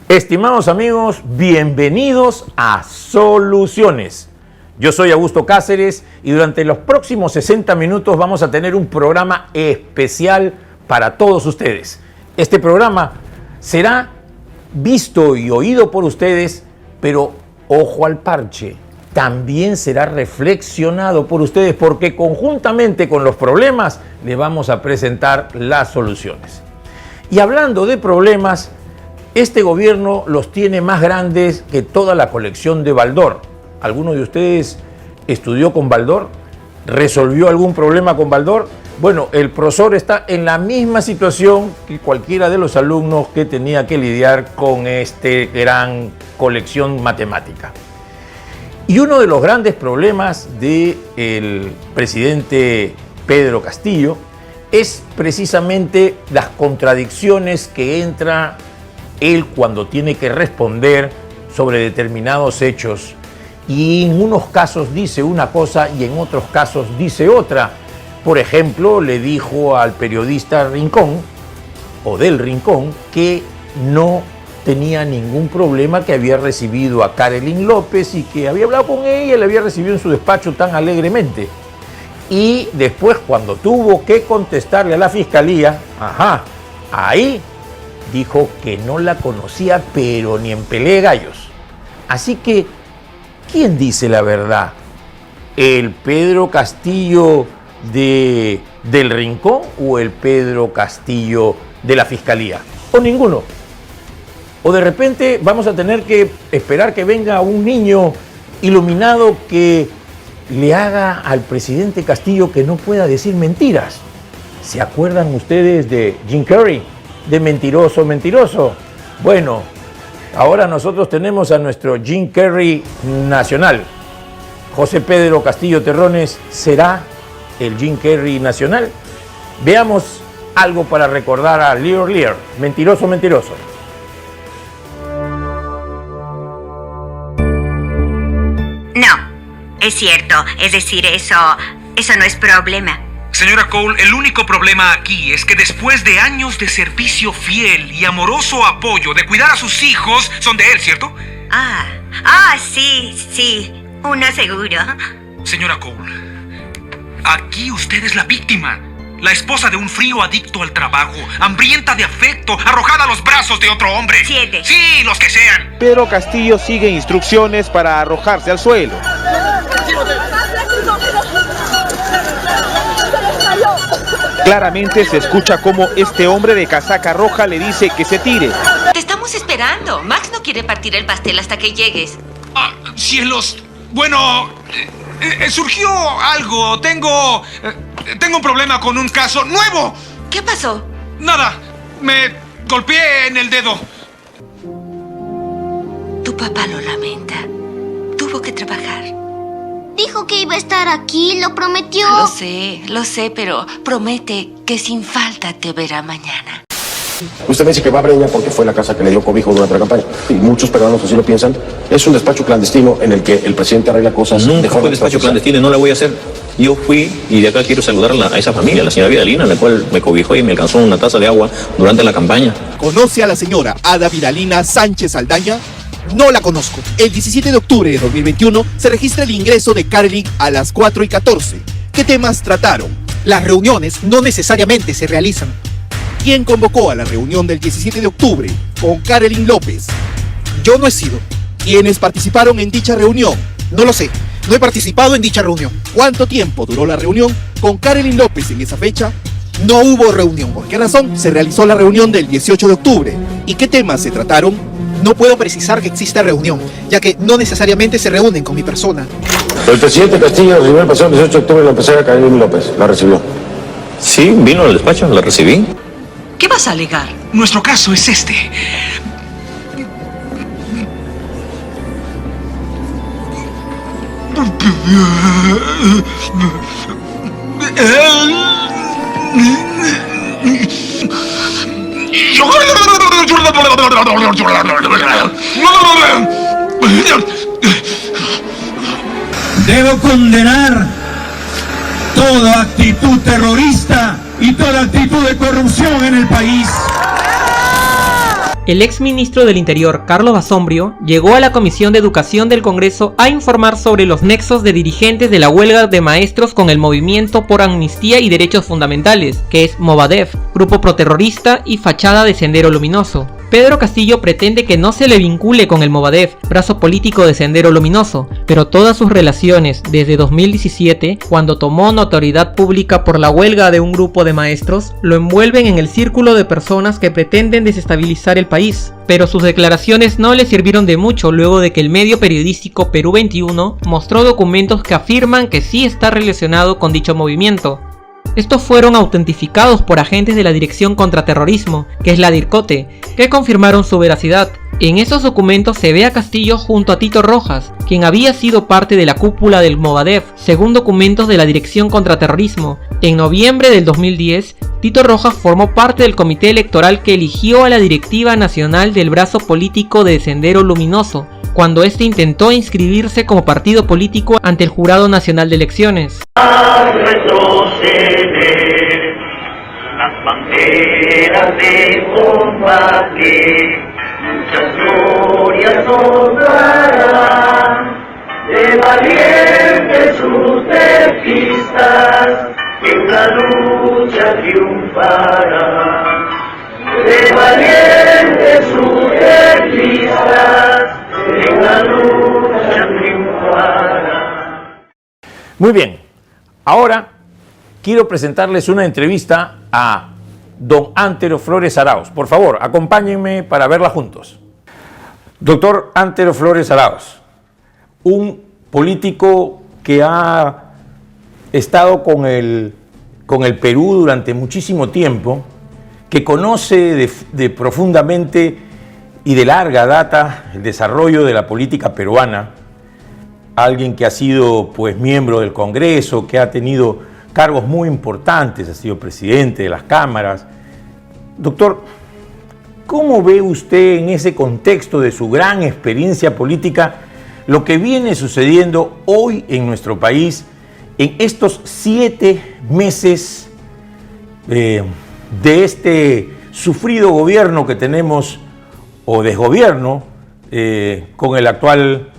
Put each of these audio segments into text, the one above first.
Estimados amigos, bienvenidos a Soluciones. Yo soy Augusto Cáceres y durante los próximos 60 minutos vamos a tener un programa especial para todos ustedes. Este programa será visto y oído por ustedes, pero ojo al parche, también será reflexionado por ustedes porque conjuntamente con los problemas les vamos a presentar las soluciones. Y hablando de problemas, este gobierno los tiene más grandes que toda la colección de Baldor. ¿Alguno de ustedes estudió con Baldor? ¿Resolvió algún problema con Baldor? Bueno, el profesor está en la misma situación que cualquiera de los alumnos que tenía que lidiar con esta gran colección matemática. Y uno de los grandes problemas del presidente Pedro Castillo es precisamente las contradicciones que entra él cuando tiene que responder sobre determinados hechos y en unos casos dice una cosa y en otros casos dice otra. Por ejemplo, le dijo al periodista Rincón o del Rincón que no tenía ningún problema, que había recibido a Karelyn López y que había hablado con ella y la había recibido en su despacho tan alegremente. Y después, cuando tuvo que contestarle a la fiscalía, ahí dijo que no la conocía, pero ni en pelea de gallos. Así que, ¿quién dice la verdad? ¿El Pedro Castillo del Rincón o el Pedro Castillo de la Fiscalía? ¿O ninguno? ¿O de repente vamos a tener que esperar que venga un niño iluminado que le haga al presidente Castillo que no pueda decir mentiras? ¿Se acuerdan ustedes de Jim Carrey? De mentiroso, mentiroso. Bueno, ahora nosotros tenemos a nuestro Jim Carrey nacional. José Pedro Castillo Terrones será el Jim Carrey nacional. Veamos algo para recordar a Lear Lear, mentiroso, mentiroso. No, es cierto. Es decir, eso no es problema. Señora Cole, el único problema aquí es que después de años de servicio fiel y amoroso apoyo de cuidar a sus hijos, son de él, ¿cierto? Sí, uno seguro. Señora Cole, aquí usted es la víctima. La esposa de un frío adicto al trabajo, hambrienta de afecto, arrojada a los brazos de otro hombre. 7. Sí, los que sean. Pedro Castillo sigue instrucciones para arrojarse al suelo. Claramente se escucha cómo este hombre de casaca roja le dice que se tire. Te estamos esperando. Max no quiere partir el pastel hasta que llegues. Cielos. Bueno, surgió algo. Tengo un problema con un caso nuevo. ¿Qué pasó? Nada. Me golpeé en el dedo. Tu papá lo lamenta. Tuvo que trabajar. Dijo que iba a estar aquí, lo prometió. Lo sé, pero promete que sin falta te verá mañana. Usted me dice que va a Breña porque fue la casa que le dio cobijo durante la campaña. Y muchos peruanos así lo piensan. Es un despacho clandestino en el que el presidente arregla cosas. Nunca fue despacho clandestino y no la voy a hacer. Yo fui y de acá quiero saludar a esa familia, a la señora Vidalina, la cual me cobijó y me alcanzó una taza de agua durante la campaña. ¿Conoce a la señora Ada Vidalina Sánchez Aldaña? No la conozco. El 17 de octubre de 2021 se registra el ingreso de Karelyn a las 4:14. ¿Qué temas trataron? Las reuniones no necesariamente se realizan. ¿Quién convocó a la reunión del 17 de octubre con Karelyn López? Yo no he sido. ¿Quiénes participaron en dicha reunión? No lo sé. No he participado en dicha reunión. ¿Cuánto tiempo duró la reunión con Karelyn López en esa fecha? No hubo reunión. ¿Por qué razón se realizó la reunión del 18 de octubre? ¿Y qué temas se trataron? No puedo precisar que exista reunión, ya que no necesariamente se reúnen con mi persona. El presidente Castillo recibió el pasado 18 de octubre la empresaria Karelyn López. ¿La recibió? Sí, vino al despacho, la recibí. ¿Qué vas a alegar? Nuestro caso es este. Debo condenar toda actitud terrorista y toda actitud de corrupción en el país. El exministro del Interior, Carlos Basombrio, llegó a la Comisión de Educación del Congreso a informar sobre los nexos de dirigentes de la huelga de maestros con el Movimiento por Amnistía y Derechos Fundamentales, que es Movadef, grupo proterrorista y fachada de Sendero Luminoso. Pedro Castillo pretende que no se le vincule con el Movadef, brazo político de Sendero Luminoso, pero todas sus relaciones desde 2017, cuando tomó notoriedad pública por la huelga de un grupo de maestros, lo envuelven en el círculo de personas que pretenden desestabilizar el país. Pero sus declaraciones no le sirvieron de mucho luego de que el medio periodístico Perú 21 mostró documentos que afirman que sí está relacionado con dicho movimiento. Estos fueron autentificados por agentes de la Dirección contra Terrorismo, que es la DIRCOTE, que confirmaron su veracidad. En esos documentos se ve a Castillo junto a Tito Rojas, quien había sido parte de la cúpula del Movadef, según documentos de la Dirección contra Terrorismo. En noviembre del 2010, Tito Rojas formó parte del comité electoral que eligió a la directiva nacional del brazo político de Sendero Luminoso, cuando este intentó inscribirse como partido político ante el Jurado Nacional de Elecciones. Las banderas de combate, muchas glorias honrarán, de valientes sus defensas, que una lucha triunfará. De valientes sus defensas, que una lucha triunfará. Muy bien, ahora quiero presentarles una entrevista a don Antero Flores Arauz. Por favor, acompáñenme para verla juntos. Doctor Antero Flores Arauz, un político que ha estado con el Perú durante muchísimo tiempo, que conoce de profundamente y de larga data el desarrollo de la política peruana, alguien que ha sido pues miembro del Congreso, que ha tenido cargos muy importantes, ha sido presidente de las cámaras. Doctor, ¿cómo ve usted en ese contexto de su gran experiencia política lo que viene sucediendo hoy en nuestro país en estos 7 meses de este sufrido gobierno que tenemos, o desgobierno, con el actual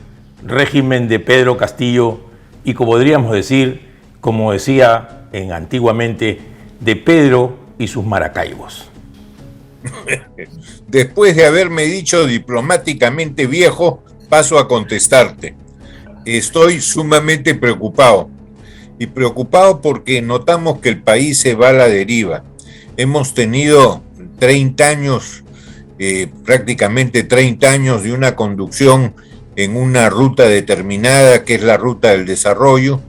régimen de Pedro Castillo y, como podríamos decir, como decía antiguamente, de Pedro y sus Maracaibos? Después de haberme dicho diplomáticamente viejo, paso a contestarte. Estoy sumamente preocupado. Y preocupado porque notamos que el país se va a la deriva. Hemos tenido 30 años, prácticamente 30 años de una conducción en una ruta determinada, que es la ruta del desarrollo,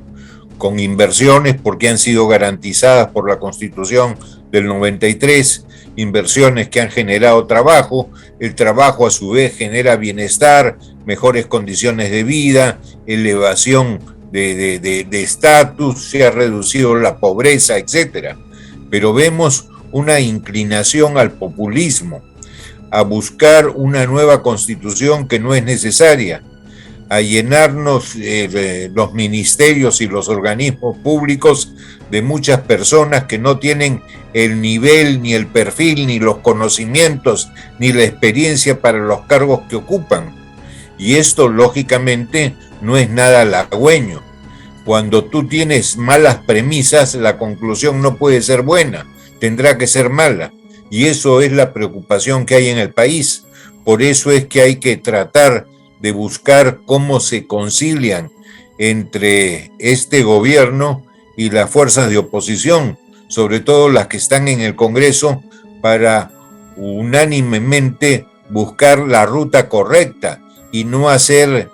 con inversiones porque han sido garantizadas por la Constitución del 93, inversiones que han generado trabajo, el trabajo a su vez genera bienestar, mejores condiciones de vida, elevación de estatus, se ha reducido la pobreza, etcétera. Pero vemos una inclinación al populismo, a buscar una nueva constitución que no es necesaria, a llenarnos los ministerios y los organismos públicos de muchas personas que no tienen el nivel, ni el perfil, ni los conocimientos, ni la experiencia para los cargos que ocupan. Y esto, lógicamente, no es nada halagüeño. Cuando tú tienes malas premisas, la conclusión no puede ser buena, tendrá que ser mala. Y eso es la preocupación que hay en el país. Por eso es que hay que tratar de buscar cómo se concilian entre este gobierno y las fuerzas de oposición, sobre todo las que están en el Congreso, para unánimemente buscar la ruta correcta y no hacer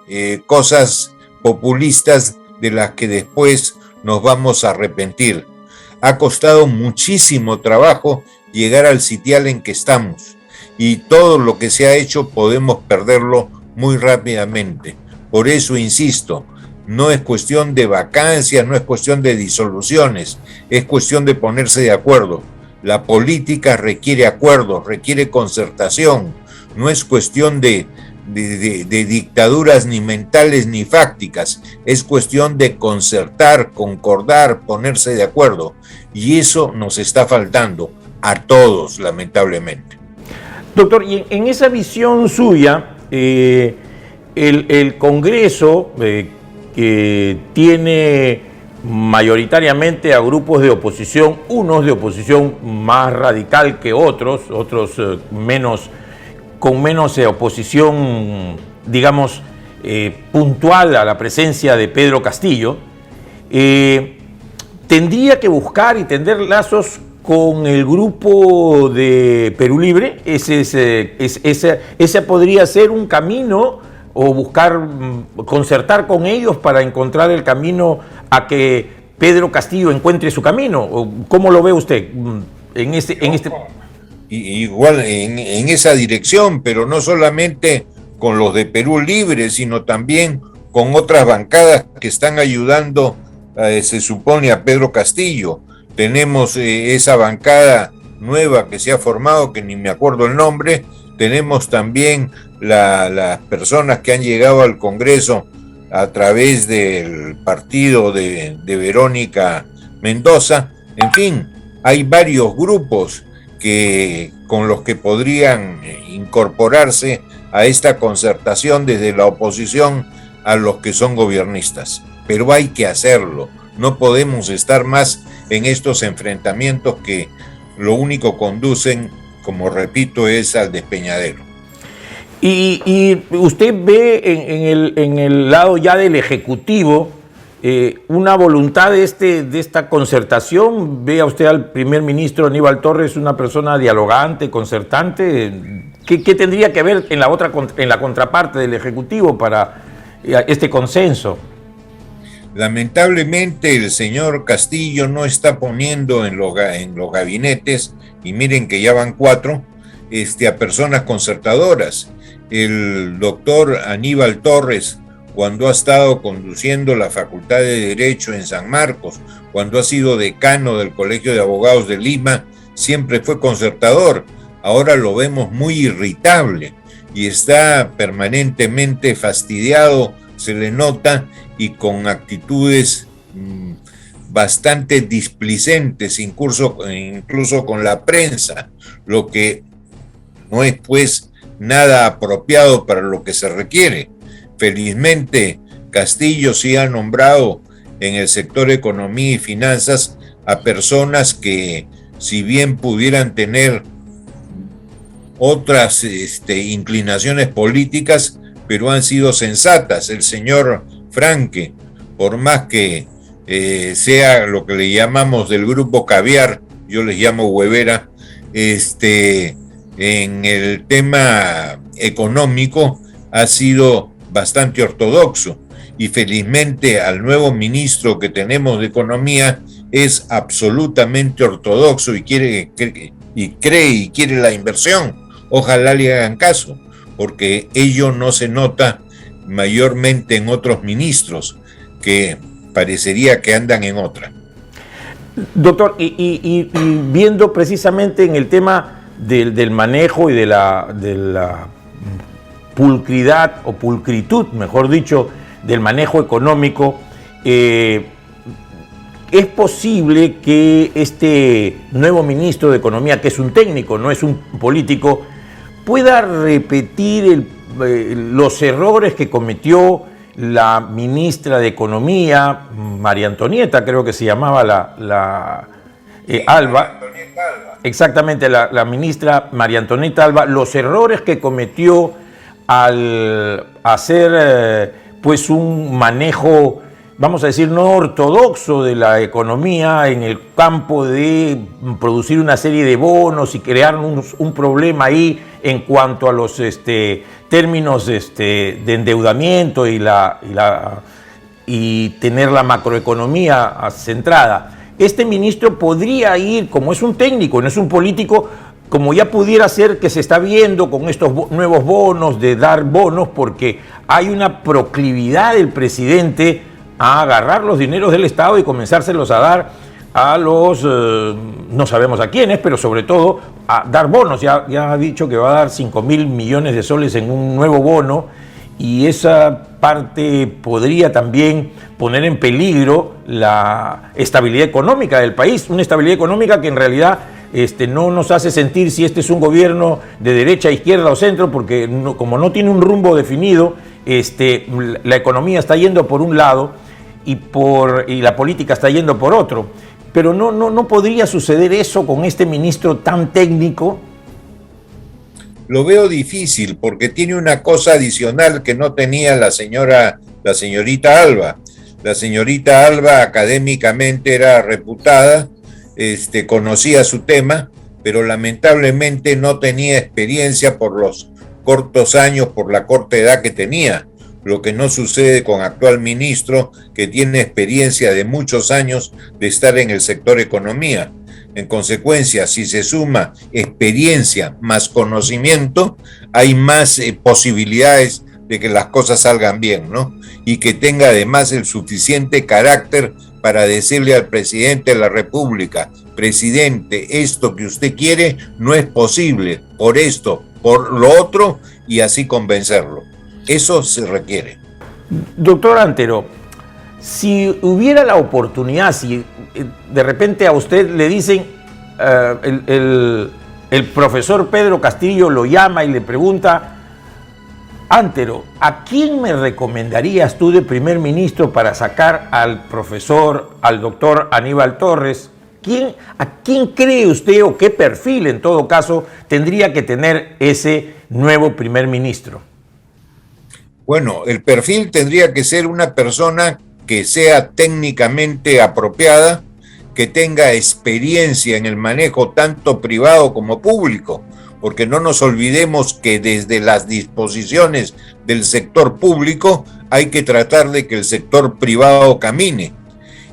cosas populistas de las que después nos vamos a arrepentir. Ha costado muchísimo trabajo llegar al sitial en que estamos, y todo lo que se ha hecho podemos perderlo muy rápidamente. Por eso insisto, no es cuestión de vacancias, no es cuestión de disoluciones, es cuestión de ponerse de acuerdo. La política requiere acuerdos, requiere concertación, no es cuestión de dictaduras ni mentales ni fácticas, es cuestión de concertar, concordar, ponerse de acuerdo, y eso nos está faltando a todos, lamentablemente. Doctor, y en esa visión suya, el Congreso, que tiene mayoritariamente a grupos de oposición, unos de oposición más radical que otros con menos oposición, digamos, puntual a la presencia de Pedro Castillo, tendría que buscar y tender lazos con el grupo de Perú Libre. Ese podría ser un camino, o buscar concertar con ellos para encontrar el camino a que Pedro Castillo encuentre su camino. ¿Cómo lo ve usted en este? Igual en esa dirección, pero no solamente con los de Perú Libre, sino también con otras bancadas que están ayudando, se supone, a Pedro Castillo. Tenemos esa bancada nueva que se ha formado, que ni me acuerdo el nombre. Tenemos también las personas que han llegado al Congreso a través del partido de Verónica Mendoza. En fin, hay varios grupos con los que podrían incorporarse a esta concertación desde la oposición a los que son gobiernistas. Pero hay que hacerlo. No podemos estar más en estos enfrentamientos que lo único conducen, como repito, es al despeñadero. Y usted ve en el lado ya del Ejecutivo una voluntad de esta concertación. ¿Ve a usted al primer ministro Aníbal Torres una persona dialogante, concertante? ¿Qué tendría que ver en la contraparte del Ejecutivo para este consenso? Lamentablemente el señor Castillo no está poniendo en los gabinetes, y miren que ya van 4, a personas concertadoras. El doctor Aníbal Torres, cuando ha estado conduciendo la Facultad de Derecho en San Marcos, cuando ha sido decano del Colegio de Abogados de Lima, siempre fue concertador. Ahora lo vemos muy irritable y está permanentemente fastidiado, se le nota, y con actitudes bastante displicentes, incluso con la prensa, lo que no es pues nada apropiado para lo que se requiere. Felizmente, Castillo sí ha nombrado en el sector economía y finanzas a personas que, si bien pudieran tener otras inclinaciones políticas, pero han sido sensatas. El señor Franque, por más que sea lo que le llamamos del grupo caviar, yo les llamo huevera, en el tema económico ha sido bastante ortodoxo, y felizmente al nuevo ministro que tenemos de Economía es absolutamente ortodoxo y cree y quiere la inversión. Ojalá le hagan caso, porque ello no se nota mayormente en otros ministros, que parecería que andan en otra. Doctor, y viendo precisamente en el tema del manejo y de la pulcridad o pulcritud, mejor dicho, del manejo económico, es posible que este nuevo ministro de Economía, que es un técnico, no es un político, pueda repetir los errores que cometió la ministra de Economía, María Antonieta, creo que se llamaba Alba. Exactamente, la ministra María Antonieta Alba, los errores que cometió al hacer pues un manejo, vamos a decir, no ortodoxo de la economía en el campo de producir una serie de bonos y crear un problema ahí en cuanto a los términos de endeudamiento y tener la macroeconomía centrada. Este ministro podría ir, como es un técnico, no es un político, como ya pudiera ser que se está viendo con estos nuevos bonos, de dar bonos, porque hay una proclividad del presidente a agarrar los dineros del Estado y comenzárselos a dar a los, no sabemos a quiénes, pero sobre todo a dar bonos. Ya ha dicho que va a dar 5.000 millones de soles en un nuevo bono, y esa parte podría también poner en peligro la estabilidad económica del país, una estabilidad económica que en realidad no nos hace sentir si este es un gobierno de derecha, izquierda o centro, porque como no tiene un rumbo definido, la economía está yendo por un lado y la política está yendo por otro. Pero no podría suceder eso con este ministro tan técnico. Lo veo difícil porque tiene una cosa adicional que no tenía la señorita Alba. La señorita Alba académicamente era reputada, conocía su tema, pero lamentablemente no tenía experiencia por los cortos años, por la corta edad que tenía. Lo que no sucede con actual ministro que tiene experiencia de muchos años de estar en el sector economía. En consecuencia, si se suma experiencia más conocimiento, hay más posibilidades de que las cosas salgan bien, ¿no? Y que tenga además el suficiente carácter para decirle al presidente de la República: presidente, esto que usted quiere no es posible, por esto, por lo otro, y así convencerlo. Eso se requiere. Doctor Antero, si hubiera la oportunidad, si de repente a usted le dicen, el profesor Pedro Castillo lo llama y le pregunta: Antero, ¿a quién me recomendarías tú de primer ministro para sacar al doctor Aníbal Torres? ¿A quién cree usted o qué perfil en todo caso tendría que tener ese nuevo primer ministro? Bueno, el perfil tendría que ser una persona que sea técnicamente apropiada, que tenga experiencia en el manejo tanto privado como público, porque no nos olvidemos que desde las disposiciones del sector público hay que tratar de que el sector privado camine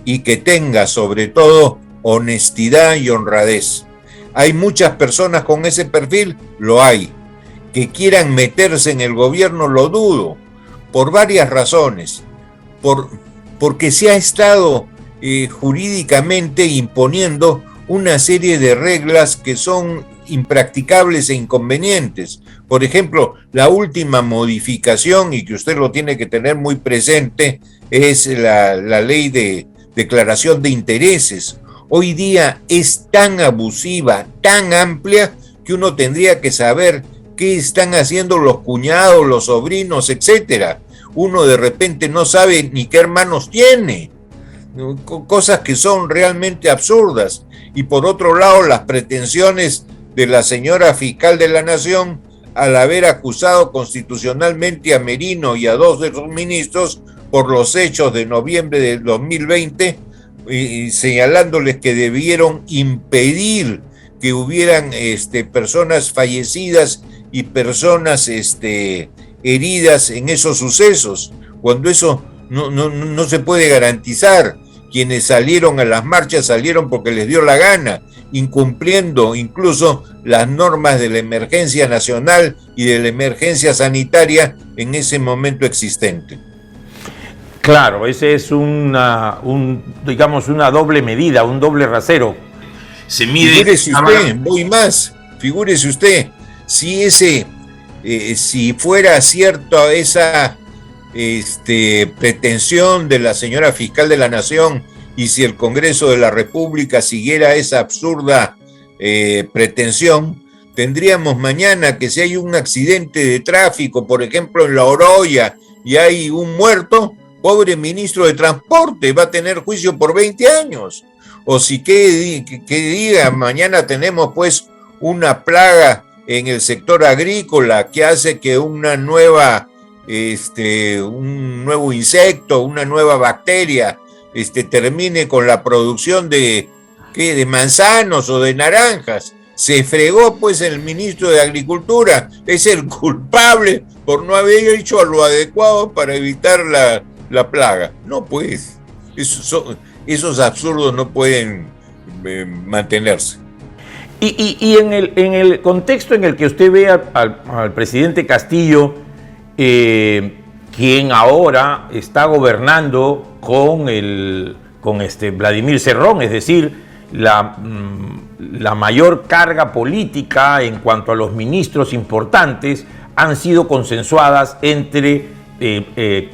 y que tenga sobre todo honestidad y honradez. ¿Hay muchas personas con ese perfil? Lo hay. Que quieran meterse en el gobierno, lo dudo, por varias razones. Porque se ha estado jurídicamente imponiendo una serie de reglas que son impracticables e inconvenientes. Por ejemplo, la última modificación, y que usted lo tiene que tener muy presente, es la ley de declaración de intereses. Hoy día es tan abusiva, tan amplia, que uno tendría que saber qué están haciendo los cuñados, los sobrinos, etcétera. Uno de repente no sabe ni qué hermanos tiene. Cosas que son realmente absurdas. Y por otro lado, las pretensiones de la señora fiscal de la Nación al haber acusado constitucionalmente a Merino y a dos de sus ministros por los hechos de noviembre del 2020, y señalándoles que debieron impedir que hubieran personas fallecidas y personas heridas en esos sucesos, cuando eso no se puede garantizar. Quienes salieron a las marchas salieron porque les dio la gana, incumpliendo incluso las normas de la emergencia nacional y de la emergencia sanitaria en ese momento existente. Claro, ese es digamos una doble medida, un doble rasero. Se mide. Figúrese usted, voy más, figúrese usted, si fuera cierto esa pretensión de la señora fiscal de la Nación, y si el Congreso de la República siguiera esa absurda pretensión, tendríamos mañana que si hay un accidente de tráfico, por ejemplo en La Oroya, y hay un muerto, pobre ministro de Transporte va a tener juicio por 20 años. O si que diga, mañana tenemos pues una plaga en el sector agrícola que hace que un nuevo insecto, una nueva bacteria, termine con la producción de manzanos o de naranjas. Se fregó pues el ministro de Agricultura, es el culpable por no haber hecho lo adecuado para evitar la plaga. No, pues, esos absurdos no pueden mantenerse. Y en el contexto en el que usted ve al presidente Castillo, quien ahora está gobernando con Vladimir Cerrón, es decir, la mayor carga política en cuanto a los ministros importantes han sido consensuadas entre el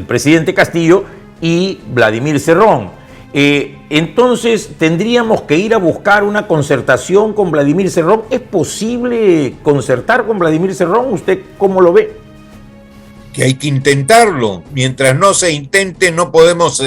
presidente Castillo y Vladimir Cerrón. Entonces tendríamos que ir a buscar una concertación con Vladimir Cerrón. ¿Es posible concertar con Vladimir Cerrón? ¿Usted cómo lo ve? Que hay que intentarlo. Mientras no se intente, no podemos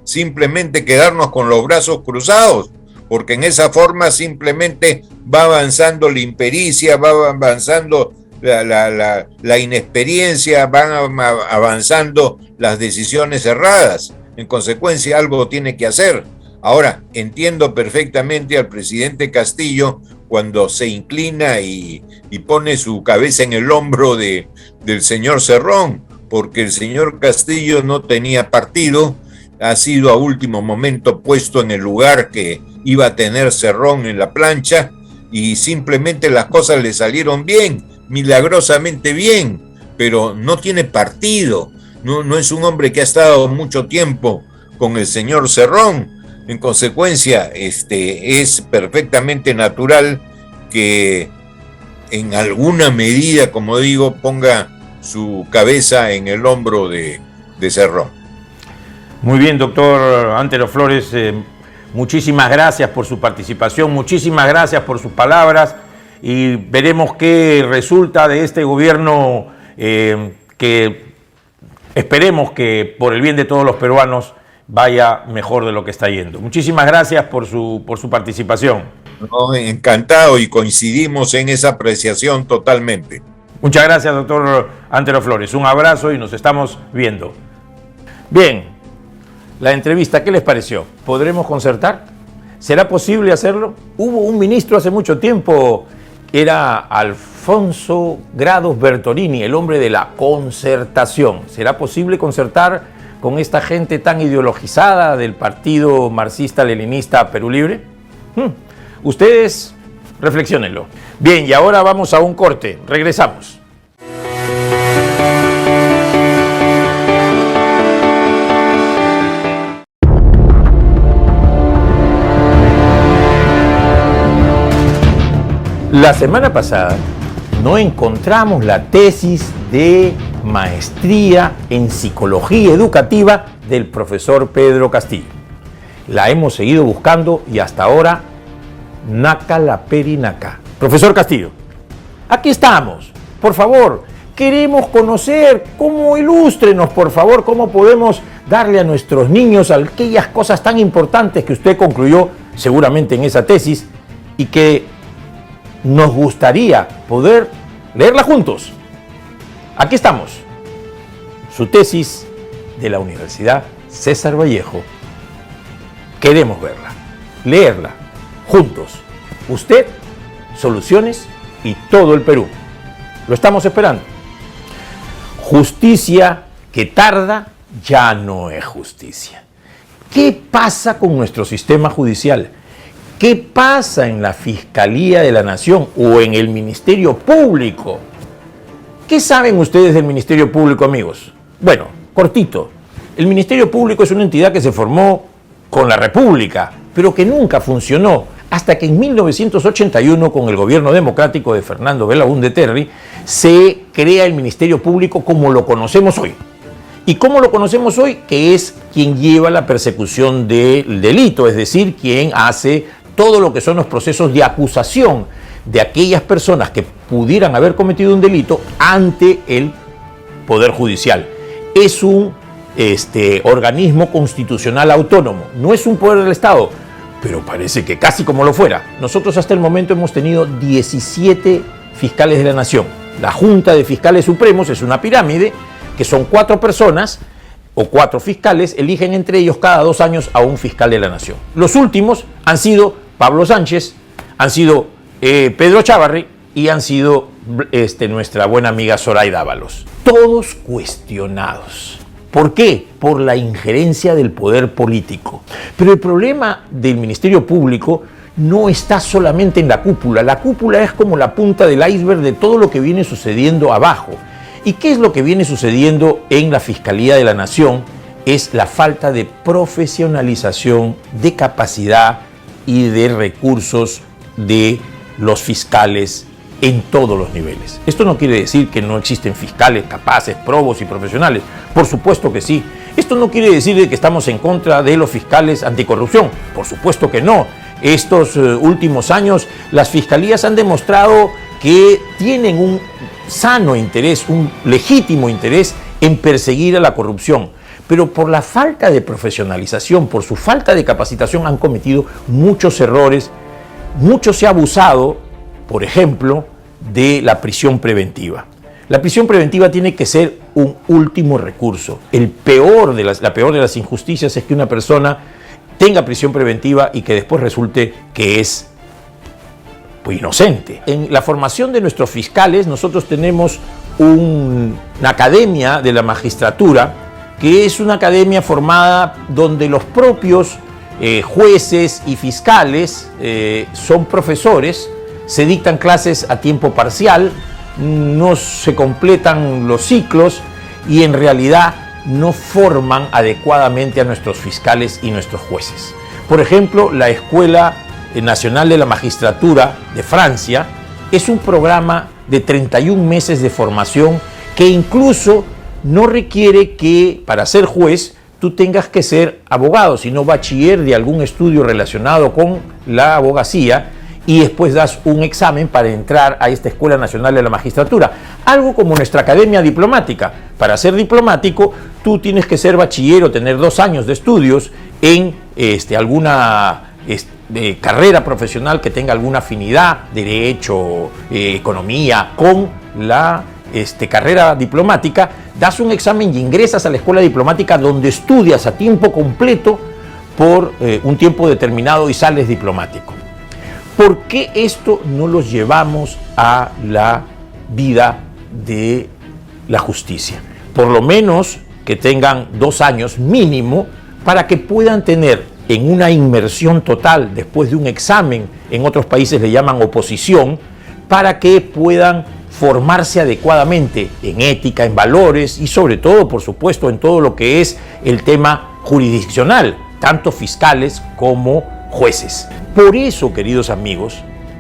simplemente quedarnos con los brazos cruzados, porque en esa forma simplemente va avanzando la impericia, va avanzando la inexperiencia, van avanzando las decisiones erradas. En consecuencia, algo tiene que hacer. Ahora, entiendo perfectamente al presidente Castillo cuando se inclina y pone su cabeza en el hombro del señor Cerrón, porque el señor Castillo no tenía partido, ha sido a último momento puesto en el lugar que iba a tener Cerrón en la plancha, y simplemente las cosas le salieron bien, milagrosamente bien, pero no tiene partido, no es un hombre que ha estado mucho tiempo con el señor Cerrón. En consecuencia, es perfectamente natural que en alguna medida, como digo, ponga su cabeza en el hombro de Cerrón. Muy bien, doctor Antero Flores, muchísimas gracias por su participación, muchísimas gracias por sus palabras, y veremos qué resulta de este gobierno que esperemos que por el bien de todos los peruanos vaya mejor de lo que está yendo. Muchísimas gracias por su participación. No, encantado, y coincidimos en esa apreciación totalmente. Muchas gracias, doctor Antero Flores. Un abrazo y nos estamos viendo. Bien, la entrevista, ¿qué les pareció? ¿Podremos concertar? ¿Será posible hacerlo? Hubo un ministro hace mucho tiempo, era Alfonso Grados Bertolini, el hombre de la concertación. ¿Será posible concertar con esta gente tan ideologizada del partido marxista-leninista Perú Libre? Ustedes reflexionenlo. Bien, y ahora vamos a un corte. Regresamos. La semana pasada no encontramos la tesis de maestría en psicología educativa del profesor Pedro Castillo. La hemos seguido buscando y hasta ahora naca la perinaca. Profesor Castillo, aquí estamos. Por favor, queremos conocer, ilústrenos, por favor, cómo podemos darle a nuestros niños aquellas cosas tan importantes que usted concluyó seguramente en esa tesis y que nos gustaría poder leerla juntos. Aquí estamos. Su tesis de la Universidad César Vallejo. Queremos verla, leerla juntos. Usted, Soluciones y todo el Perú. Lo estamos esperando. Justicia que tarda ya no es justicia. ¿Qué pasa con nuestro sistema judicial? ¿Qué pasa en la Fiscalía de la Nación o en el Ministerio Público? ¿Qué saben ustedes del Ministerio Público, amigos? Bueno, cortito. El Ministerio Público es una entidad que se formó con la República, pero que nunca funcionó, hasta que en 1981, con el gobierno democrático de Fernando Belaúnde Terry, se crea el Ministerio Público como lo conocemos hoy. ¿Y cómo lo conocemos hoy? Que es quien lleva la persecución del delito, es decir, quien hace todo lo que son los procesos de acusación de aquellas personas que pudieran haber cometido un delito ante el Poder Judicial. Es un organismo constitucional autónomo, no es un poder del Estado, pero parece que casi como lo fuera. Nosotros hasta el momento hemos tenido 17 fiscales de la Nación. La Junta de Fiscales Supremos es una pirámide que son 4 personas o 4 fiscales, eligen entre ellos cada 2 años a un fiscal de la Nación. Los últimos han sido Pablo Sánchez, han sido Pedro Chávarri y han sido nuestra buena amiga Zoraida Ábalos. Todos cuestionados. ¿Por qué? Por la injerencia del poder político. Pero el problema del Ministerio Público no está solamente en la cúpula. La cúpula es como la punta del iceberg de todo lo que viene sucediendo abajo. ¿Y qué es lo que viene sucediendo en la Fiscalía de la Nación? Es la falta de profesionalización, de capacidad y de recursos de los fiscales en todos los niveles. Esto no quiere decir que no existen fiscales capaces, probos y profesionales. Por supuesto que sí. Esto no quiere decir de que estamos en contra de los fiscales anticorrupción, por supuesto que no. Estos últimos años las fiscalías han demostrado que tienen un sano interés, un legítimo interés en perseguir a la corrupción, pero por la falta de profesionalización, por su falta de capacitación han cometido muchos errores, mucho se ha abusado, por ejemplo, de la prisión preventiva. La prisión preventiva tiene que ser un último recurso. La peor de las injusticias es que una persona tenga prisión preventiva y que después resulte que es inocente. En la formación de nuestros fiscales nosotros tenemos una academia de la magistratura, que es una academia formada donde los propios jueces y fiscales son profesores, se dictan clases a tiempo parcial, no se completan los ciclos y en realidad no forman adecuadamente a nuestros fiscales y nuestros jueces. Por ejemplo, la Escuela Nacional de la Magistratura de Francia es un programa de 31 meses de formación que incluso no requiere que para ser juez tú tengas que ser abogado, sino bachiller de algún estudio relacionado con la abogacía, y después das un examen para entrar a esta Escuela Nacional de la Magistratura. Algo como nuestra academia diplomática. Para ser diplomático, tú tienes que ser bachiller o tener 2 años de estudios en alguna carrera profesional que tenga alguna afinidad, derecho, economía, con la carrera diplomática. Das un examen y ingresas a la escuela diplomática donde estudias a tiempo completo por un tiempo determinado y sales diplomático. ¿Por qué esto no los llevamos a la vida de la justicia? Por lo menos que tengan 2 años mínimo para que puedan tener en una inmersión total después de un examen, en otros países le llaman oposición, para que puedan formarse adecuadamente en ética, en valores y sobre todo, por supuesto, en todo lo que es el tema jurisdiccional, tanto fiscales como jueces. Por eso, queridos amigos,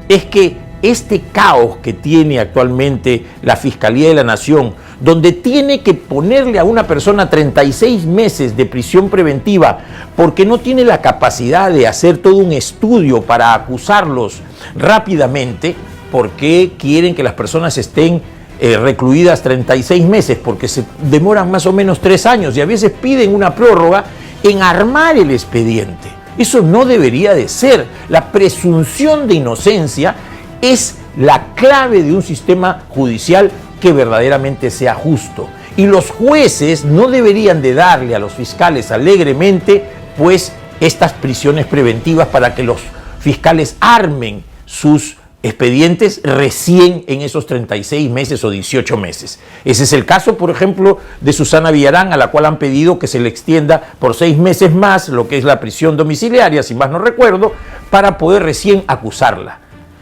es que este caos que tiene actualmente la Fiscalía de la Nación, donde tiene que ponerle a una persona 36 meses de prisión preventiva porque no tiene la capacidad de hacer todo un estudio para acusarlos rápidamente, porque quieren que las personas estén recluidas 36 meses, porque se demoran más o menos 3 años y a veces piden una prórroga en armar el expediente. Eso no debería de ser. La presunción de inocencia es la clave de un sistema judicial que verdaderamente sea justo. Y los jueces no deberían de darle a los fiscales alegremente, pues, estas prisiones preventivas para que los fiscales armen sus expedientes recién en esos 36 meses o 18 meses. Ese es el caso, por ejemplo, de Susana Villarán, a la cual han pedido que se le extienda por 6 meses más lo que es la prisión domiciliaria, si más no recuerdo, para poder recién acusarla.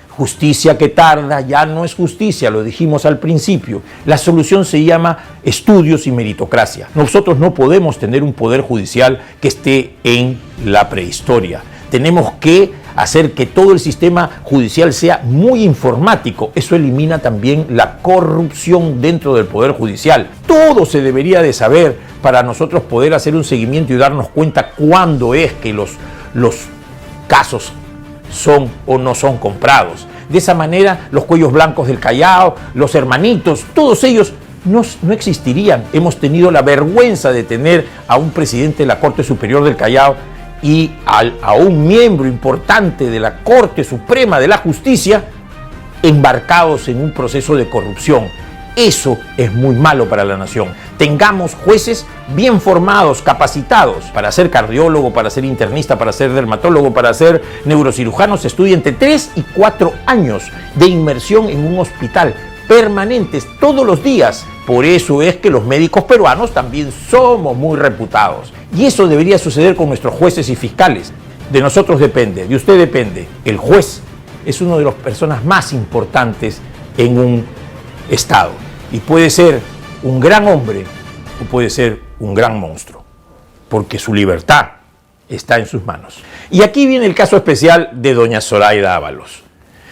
Justicia que tarda ya no es justicia, lo dijimos al principio. La solución se llama estudios y meritocracia. Nosotros no podemos tener un poder judicial que esté en la prehistoria. Tenemos que hacer que todo el sistema judicial sea muy informático. Eso elimina también la corrupción dentro del Poder Judicial. Todo se debería de saber para nosotros poder hacer un seguimiento y darnos cuenta cuándo es que los casos son o no son comprados. De esa manera, los cuellos blancos del Callao, los hermanitos, todos ellos no existirían. Hemos tenido la vergüenza de tener a un presidente de la Corte Superior del Callao y a un miembro importante de la Corte Suprema de la Justicia embarcados en un proceso de corrupción. Eso es muy malo para la nación. Tengamos jueces bien formados, capacitados para ser cardiólogo, para ser internista, para ser dermatólogo, para ser neurocirujano. Se estudia entre 3 y 4 años de inmersión en un hospital, permanentes, todos los días. Por eso es que los médicos peruanos también somos muy reputados. Y eso debería suceder con nuestros jueces y fiscales. De nosotros depende, de usted depende. El juez es una de las personas más importantes en un Estado. Y puede ser un gran hombre o puede ser un gran monstruo, porque su libertad está en sus manos. Y aquí viene el caso especial de doña Zoraida Ábalos.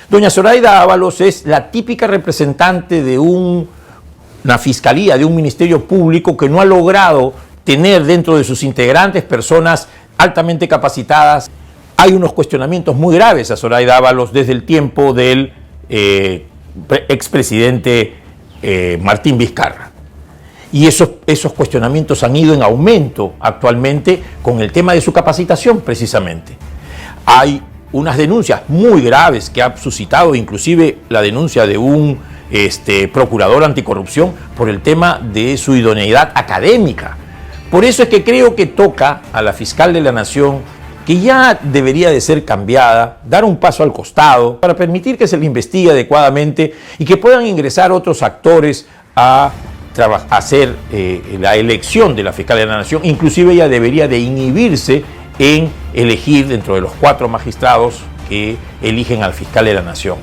Doña Zoraida Ábalos es la típica representante de una fiscalía, de un ministerio público que no ha logrado tener dentro de sus integrantes personas altamente capacitadas. Hay unos cuestionamientos muy graves a Zoraida Ábalos desde el tiempo del expresidente Martín Vizcarra. Y esos cuestionamientos han ido en aumento actualmente con el tema de su capacitación, precisamente. Hay unas denuncias muy graves que ha suscitado inclusive la denuncia de un procurador anticorrupción por el tema de su idoneidad académica. Por eso es que creo que toca a la fiscal de la Nación, que ya debería de ser cambiada, dar un paso al costado para permitir que se le investigue adecuadamente y que puedan ingresar otros actores a hacer la elección de la fiscal de la Nación. Inclusive ella debería de inhibirse en elegir dentro de los 4 magistrados que eligen al fiscal de la Nación.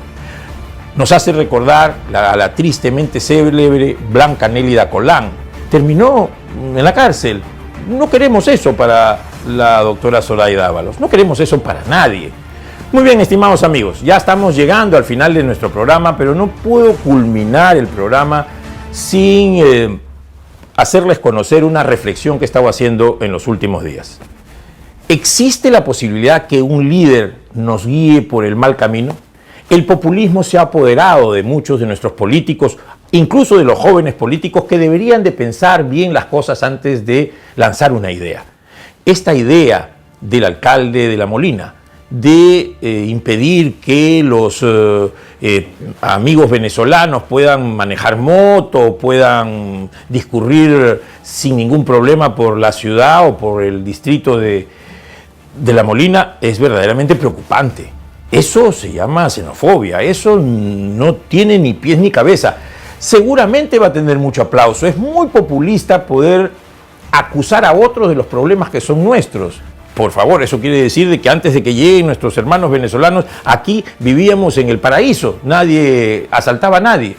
Nos hace recordar a la tristemente célebre Blanca Nélida Colán. Terminó en la cárcel. No queremos eso para la doctora Zoraida Ábalos. No queremos eso para nadie. Muy bien, estimados amigos, ya estamos llegando al final de nuestro programa, pero no puedo culminar el programa sin hacerles conocer una reflexión que he estado haciendo en los últimos días. ¿Existe la posibilidad que un líder nos guíe por el mal camino? El populismo se ha apoderado de muchos de nuestros políticos, incluso de los jóvenes políticos, que deberían de pensar bien las cosas antes de lanzar una idea. Esta idea del alcalde de La Molina de impedir que los amigos venezolanos puedan manejar moto, puedan discurrir sin ningún problema por la ciudad o por el distrito de La Molina, es verdaderamente preocupante. Eso se llama xenofobia, eso no tiene ni pies ni cabeza. Seguramente va a tener mucho aplauso. Es muy populista poder acusar a otros de los problemas que son nuestros. Por favor, eso quiere decir de que antes de que lleguen nuestros hermanos venezolanos, aquí vivíamos en el paraíso, nadie asaltaba a nadie.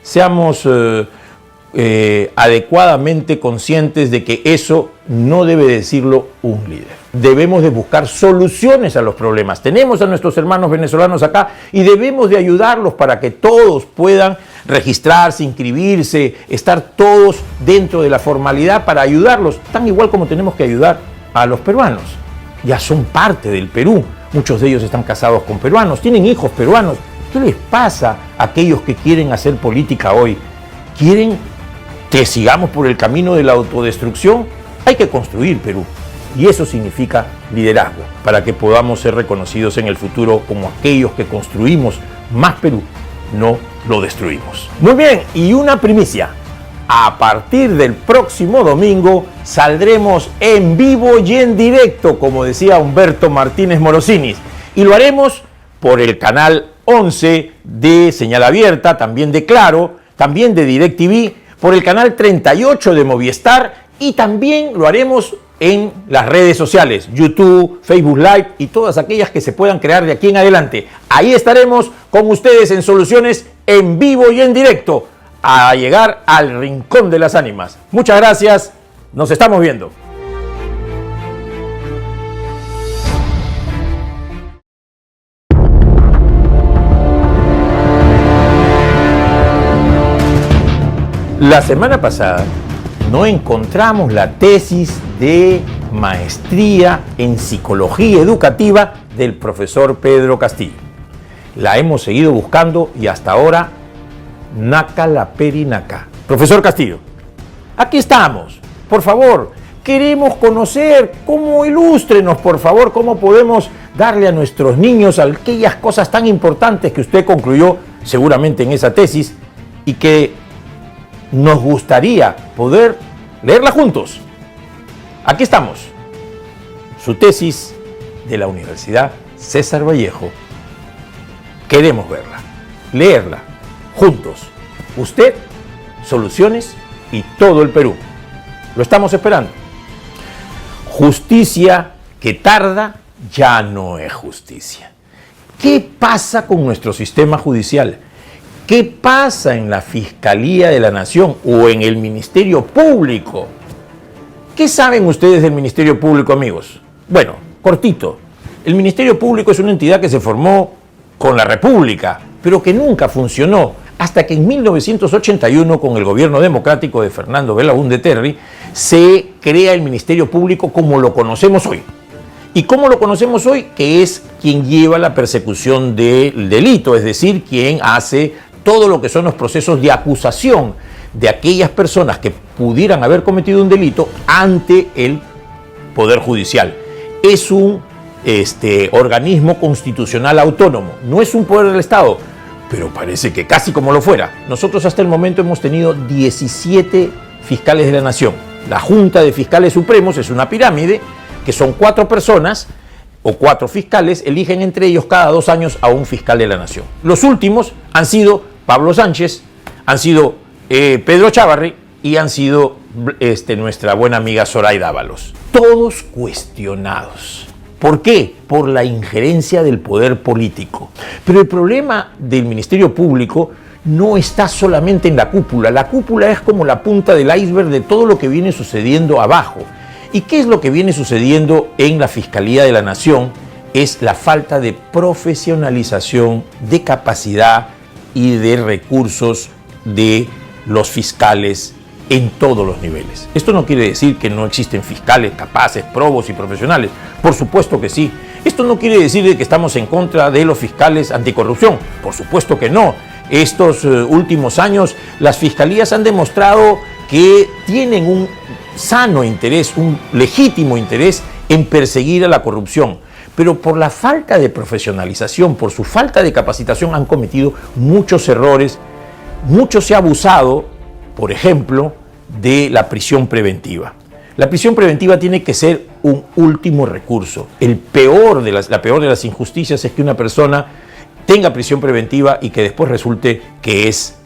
Seamos adecuadamente conscientes de que eso no debe decirlo un líder. Debemos de buscar soluciones a los problemas. Tenemos a nuestros hermanos venezolanos acá y debemos de ayudarlos para que todos puedan registrarse, inscribirse, estar todos dentro de la formalidad para ayudarlos, tan igual como tenemos que ayudar a los peruanos. Ya son parte del Perú. Muchos de ellos están casados con peruanos, tienen hijos peruanos. ¿Qué les pasa a aquellos que quieren hacer política hoy? ¿Quieren que sigamos por el camino de la autodestrucción? Hay que construir Perú. Y eso significa liderazgo, para que podamos ser reconocidos en el futuro como aquellos que construimos más Perú, no lo destruimos. Muy bien, y una primicia. A partir del próximo domingo saldremos en vivo y en directo, como decía Humberto Martínez Morosinis, y lo haremos por el canal 11 de Señal Abierta, también de Claro, también de DirecTV, por el canal 38 de Movistar, y también lo haremos en las redes sociales, YouTube, Facebook Live y todas aquellas que se puedan crear de aquí en adelante. Ahí estaremos con ustedes en Soluciones en vivo y en directo, a llegar al rincón de las ánimas. Muchas gracias, nos estamos viendo. La semana pasada no encontramos la tesis de maestría en psicología educativa del profesor Pedro Castillo. La hemos seguido buscando y hasta ahora naca la perinaca. Profesor Castillo, aquí estamos. Por favor, queremos conocer, ilústrenos, por favor, cómo podemos darle a nuestros niños aquellas cosas tan importantes que usted concluyó seguramente en esa tesis y que nos gustaría poder leerla juntos. Aquí estamos. Su tesis de la Universidad César Vallejo. Queremos verla, leerla, juntos. Usted, Soluciones y todo el Perú. Lo estamos esperando. Justicia que tarda ya no es justicia. ¿Qué pasa con nuestro sistema judicial? ¿Qué pasa en la Fiscalía de la Nación o en el Ministerio Público? ¿Qué saben ustedes del Ministerio Público, amigos? Bueno, cortito. El Ministerio Público es una entidad que se formó con la República, pero que nunca funcionó. hasta que en 1981, con el gobierno democrático de Fernando Belaúnde Terry, se crea el Ministerio Público como lo conocemos hoy. ¿Y cómo lo conocemos hoy? Que es quien lleva la persecución del delito, es decir, quien hace todo lo que son los procesos de acusación de aquellas personas que pudieran haber cometido un delito ante el Poder Judicial. Es un organismo constitucional autónomo, no es un poder del Estado, pero parece que casi como lo fuera. Nosotros hasta el momento hemos tenido 17 fiscales de la Nación. La Junta de Fiscales Supremos es una pirámide que son 4 personas o 4 fiscales, eligen entre ellos cada 2 años a un fiscal de la Nación. Los últimos han sido Pablo Sánchez, han sido Pedro Chávarri y han sido nuestra buena amiga Zoraida Ábalos. Todos cuestionados. ¿Por qué? Por la injerencia del poder político. Pero el problema del Ministerio Público no está solamente en la cúpula. La cúpula es como la punta del iceberg de todo lo que viene sucediendo abajo. ¿Y qué es lo que viene sucediendo en la Fiscalía de la Nación? Es la falta de profesionalización, de capacidad y de recursos de los fiscales en todos los niveles. Esto no quiere decir que no existen fiscales capaces, probos y profesionales. Por supuesto que sí. Esto no quiere decir que estamos en contra de los fiscales anticorrupción. Por supuesto que no. Estos últimos años las fiscalías han demostrado que tienen un sano interés, un legítimo interés en perseguir a la corrupción. Pero por la falta de profesionalización, por su falta de capacitación, han cometido muchos errores. Mucho se ha abusado, por ejemplo, de la prisión preventiva. La prisión preventiva tiene que ser un último recurso. La peor de las injusticias es que una persona tenga prisión preventiva y que después resulte que es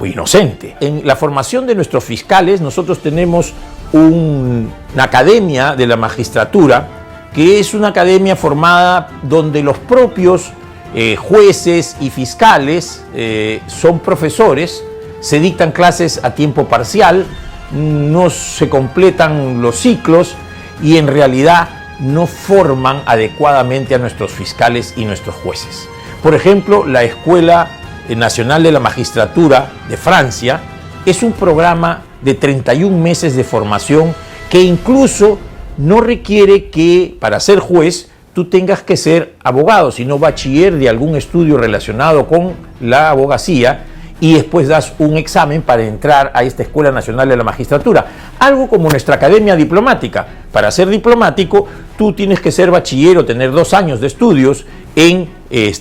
inocente. En la formación de nuestros fiscales nosotros tenemos una academia de la magistratura, que es una academia formada donde los propios jueces y fiscales son profesores, se dictan clases a tiempo parcial, no se completan los ciclos y en realidad no forman adecuadamente a nuestros fiscales y nuestros jueces. Por ejemplo, la Escuela Nacional de la Magistratura de Francia es un programa de 31 meses de formación que incluso no requiere que para ser juez tú tengas que ser abogado, sino bachiller de algún estudio relacionado con la abogacía, y después das un examen para entrar a esta Escuela Nacional de la Magistratura. Algo como nuestra academia diplomática. Para ser diplomático, tú tienes que ser bachiller o tener 2 años de estudios en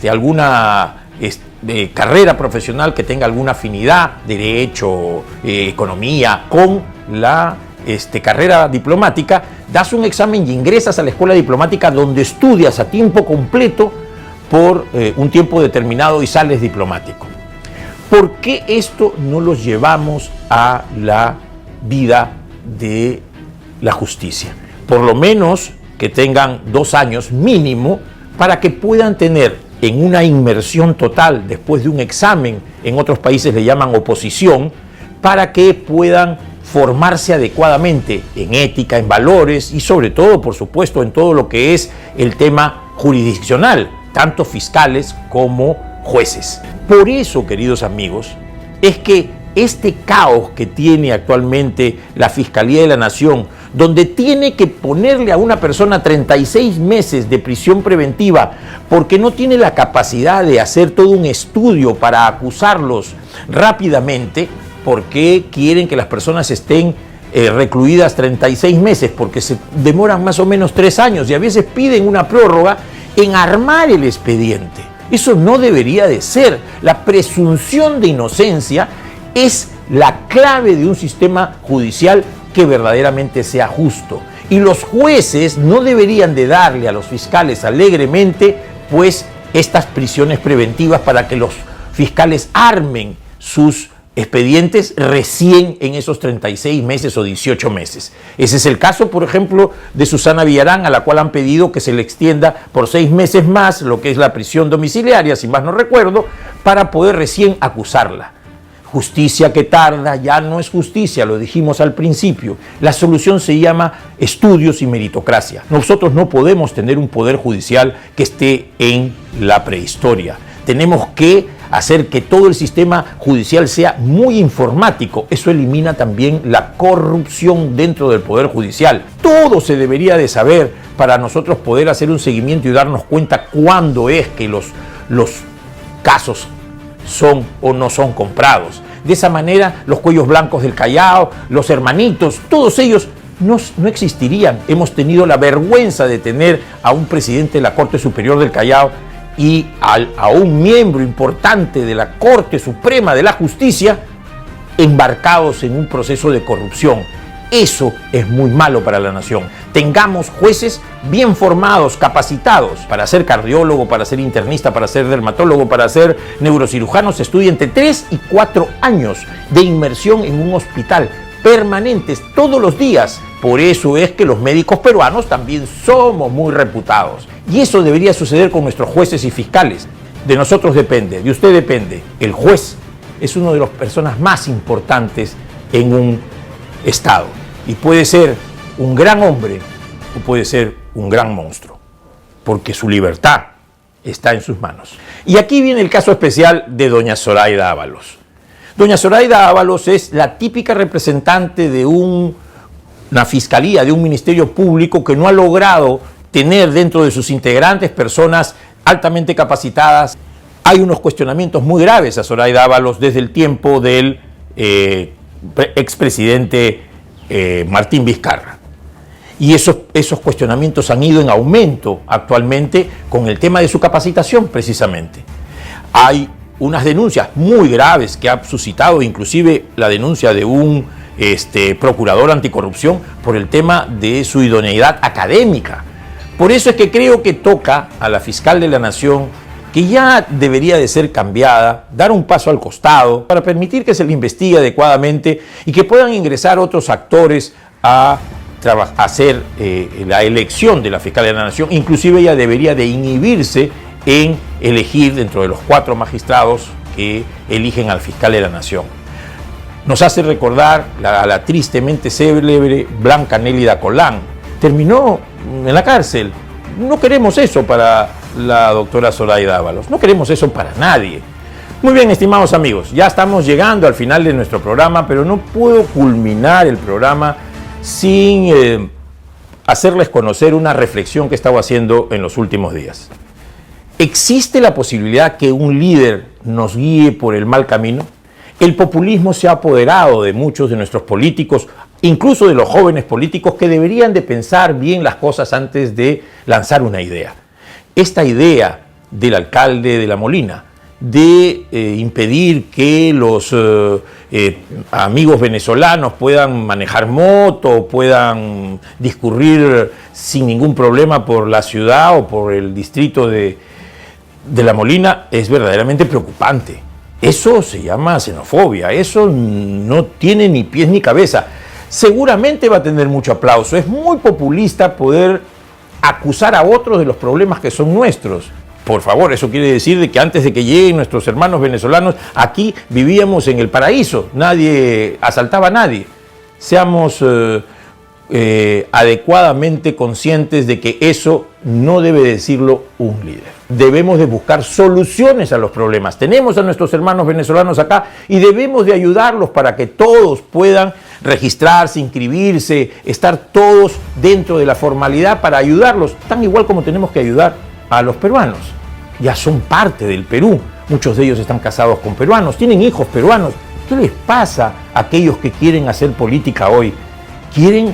alguna carrera profesional que tenga alguna afinidad, derecho, economía, con la carrera diplomática. Das un examen y ingresas a la escuela diplomática, donde estudias a tiempo completo por un tiempo determinado y sales diplomático. ¿Por qué esto no los llevamos a la vida de la justicia? Por lo menos que tengan 2 años mínimo para que puedan tener en una inmersión total después de un examen, en otros países le llaman oposición, para que puedan formarse adecuadamente en ética, en valores y sobre todo, por supuesto, en todo lo que es el tema jurisdiccional, tanto fiscales como jueces. Por eso, queridos amigos, es que este caos que tiene actualmente la Fiscalía de la Nación, donde tiene que ponerle a una persona 36 meses de prisión preventiva porque no tiene la capacidad de hacer todo un estudio para acusarlos rápidamente, porque quieren que las personas estén recluidas 36 meses, porque se demoran más o menos 3 años y a veces piden una prórroga en armar el expediente. Eso no debería de ser. La presunción de inocencia es la clave de un sistema judicial que verdaderamente sea justo. Y los jueces no deberían de darle a los fiscales alegremente pues estas prisiones preventivas para que los fiscales armen sus expedientes recién en esos 36 meses o 18 meses. Ese es el caso, por ejemplo, de Susana Villarán, a la cual han pedido que se le extienda por 6 meses más lo que es la prisión domiciliaria, si más no recuerdo, para poder recién acusarla. Justicia que tarda ya no es justicia, lo dijimos al principio. La solución se llama estudios y meritocracia. Nosotros no podemos tener un poder judicial que esté en la prehistoria. Tenemos que hacer que todo el sistema judicial sea muy informático. Eso elimina también la corrupción dentro del Poder Judicial. Todo se debería de saber para nosotros poder hacer un seguimiento y darnos cuenta cuándo es que los casos son o no son comprados. De esa manera, los cuellos blancos del Callao, los hermanitos, todos ellos no existirían. Hemos tenido la vergüenza de tener a un presidente de la Corte Superior del Callao y a un miembro importante de la Corte Suprema de la Justicia embarcados en un proceso de corrupción. Eso es muy malo para la nación. Tengamos jueces bien formados, capacitados. Para ser cardiólogo, para ser internista, para ser dermatólogo, para ser neurocirujano, se estudia entre 3 y 4 años de inmersión en un hospital, permanentes, todos los días. Por eso es que los médicos peruanos también somos muy reputados. Y eso debería suceder con nuestros jueces y fiscales. De nosotros depende, de usted depende. El juez es una de las personas más importantes en un Estado. Y puede ser un gran hombre o puede ser un gran monstruo, porque su libertad está en sus manos. Y aquí viene el caso especial de doña Zoraida Ábalos. Doña Zoraida Ábalos es la típica representante de una fiscalía, de un ministerio público que no ha logrado tener dentro de sus integrantes personas altamente capacitadas. Hay unos cuestionamientos muy graves a Zoraida Ábalos desde el tiempo del expresidente Martín Vizcarra. Y esos cuestionamientos han ido en aumento actualmente con el tema de su capacitación, precisamente. Hay unas denuncias muy graves que ha suscitado, inclusive la denuncia de un procurador anticorrupción por el tema de su idoneidad académica. Por eso es que creo que toca a la fiscal de la Nación, que ya debería de ser cambiada, dar un paso al costado para permitir que se le investigue adecuadamente y que puedan ingresar otros actores a hacer la elección de la fiscal de la Nación. Inclusive ella debería de inhibirse en elegir dentro de los 4 magistrados que eligen al fiscal de la Nación. Nos hace recordar a la tristemente célebre Blanca Nélida Colán. Terminó en la cárcel. No queremos eso para la doctora Zoraida Ábalos. No queremos eso para nadie. Muy bien, estimados amigos, ya estamos llegando al final de nuestro programa, pero no puedo culminar el programa sin hacerles conocer una reflexión que he estado haciendo en los últimos días. ¿Existe la posibilidad que un líder nos guíe por el mal camino? El populismo se ha apoderado de muchos de nuestros políticos, incluso de los jóvenes políticos, que deberían de pensar bien las cosas antes de lanzar una idea. Esta idea del alcalde de La Molina de impedir que los amigos venezolanos puedan manejar moto, puedan discurrir sin ningún problema por la ciudad o por el distrito de La Molina, es verdaderamente preocupante. Eso se llama xenofobia, eso no tiene ni pies ni cabeza. Seguramente va a tener mucho aplauso. Es muy populista poder acusar a otros de los problemas que son nuestros. Por favor, eso quiere decir de que antes de que lleguen nuestros hermanos venezolanos, aquí vivíamos en el paraíso, nadie asaltaba a nadie. Seamos adecuadamente conscientes de que eso no debe decirlo un líder. Debemos de buscar soluciones a los problemas. Tenemos a nuestros hermanos venezolanos acá y debemos de ayudarlos para que todos puedan registrarse, inscribirse, estar todos dentro de la formalidad para ayudarlos, tan igual como tenemos que ayudar a los peruanos. Ya son parte del Perú, muchos de ellos están casados con peruanos, tienen hijos peruanos. ¿Qué les pasa a aquellos que quieren hacer política hoy? ¿Quieren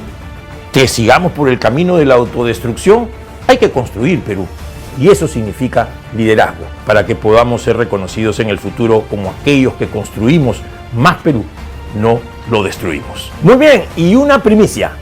que sigamos por el camino de la autodestrucción? Hay que construir Perú. Y eso significa liderazgo, para que podamos ser reconocidos en el futuro como aquellos que construimos más Perú, no lo destruimos. Muy bien, y una primicia.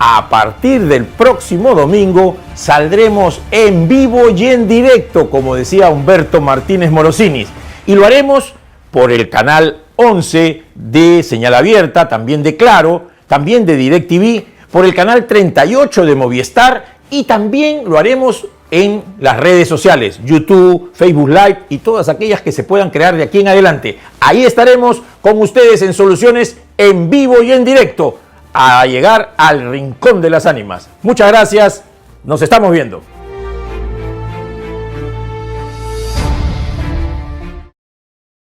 A partir del próximo domingo saldremos en vivo y en directo, como decía Humberto Martínez Morosinis, y lo haremos por el canal 11 de Señal Abierta, también de Claro, también de DirecTV, por el canal 38 de Movistar, y también lo haremos en las redes sociales, YouTube, Facebook Live y todas aquellas que se puedan crear de aquí en adelante. Ahí estaremos con ustedes en Soluciones en vivo y en directo, a llegar al rincón de las ánimas. Muchas gracias, nos estamos viendo.